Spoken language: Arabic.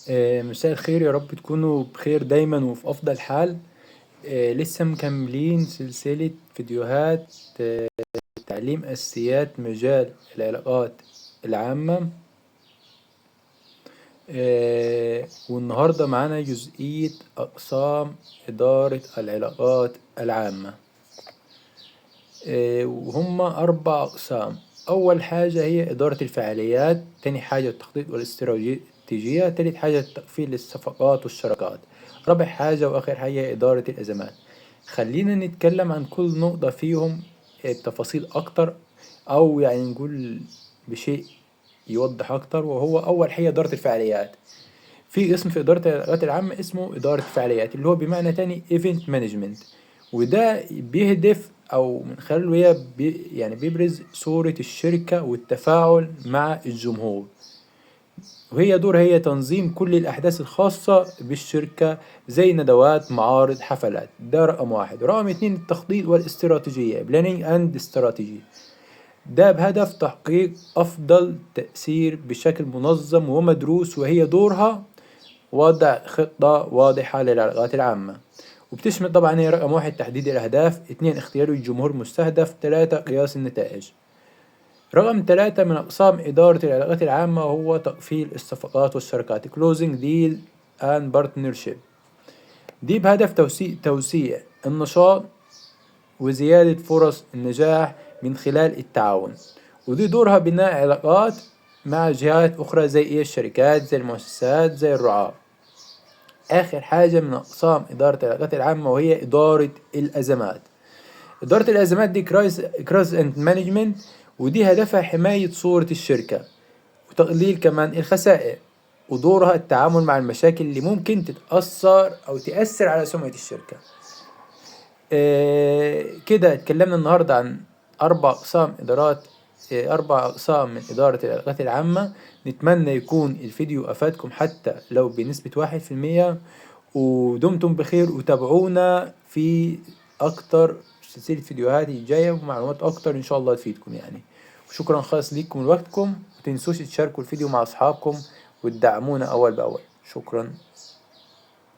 مساء الخير، يا رب تكونوا بخير دايما وفي أفضل حال. لسه مكملين سلسلة فيديوهات تعليم أساسيات مجال العلاقات العامة. والنهاردة معانا جزئية أقسام إدارة العلاقات العامة. وهم 4 أقسام. أول حاجة هي إدارة الفعاليات، تاني حاجة التخطيط والاستراتيجية، تالت حاجة تقفيل الصفقات والشراكات، رابع حاجة وآخر حاجة إدارة الأزمات. خلينا نتكلم عن كل نقطة فيهم بتفاصيل أكتر، أو يعني نقول بشيء يوضح أكتر. وهو أول حاجة إدارة الفعاليات. في اسم في إدارة العلاقات العامة اسمه إدارة الفعاليات، اللي هو بمعنى تاني Event Management. وده بيهدف أو من خلاله هي يعني بيبرز صورة الشركة والتفاعل مع الجمهور. وهي دورها هي تنظيم كل الأحداث الخاصة بالشركة زي ندوات، معارض، حفلات. ده رقم واحد. رقم اتنين التخطيط والاستراتيجية Planning and Strategy. ده بهدف تحقيق أفضل تأثير بشكل منظم ومدروس، وهي دورها وضع خطة واضحة للعلاقات العامة. وبتشمل طبعا هي رقم واحد تحديد الأهداف، اتنين اختيار الجمهور المستهدف، تلاتة قياس النتائج. رقم تلاتة من أقسام إدارة العلاقات العامة هو تقفيل الصفقات والشراكات Closing Deal and Partnership. دي بهدف توسيع النشاط وزيادة فرص النجاح من خلال التعاون. ودي دورها بناء علاقات مع جهات أخرى زي الشركات، زي المؤسسات، زي الرعاة. آخر حاجة من أقسام إدارة العلاقات العامة وهي إدارة الأزمات. إدارة الأزمات دي كرايس أند مانجمنت، ودي هدفها حماية صورة الشركة وتقليل كمان الخسائر. ودورها التعامل مع المشاكل اللي ممكن تأثر على سمعة الشركة. كده اتكلمنا النهاردة عن 4 أقسام من إدارة العلاقات العامة. نتمنى يكون الفيديو أفادكم حتى لو بنسبة 1%. ودمتم بخير، وتابعونا في أكتر سلسلة فيديوهات الجاية ومعلومات أكتر إن شاء الله تفيدكم يعني. وشكرا خالص ليكم لوقتكم، ومتنسوش تشاركوا الفيديو مع أصحابكم وتدعمونا أول بأول. شكرا.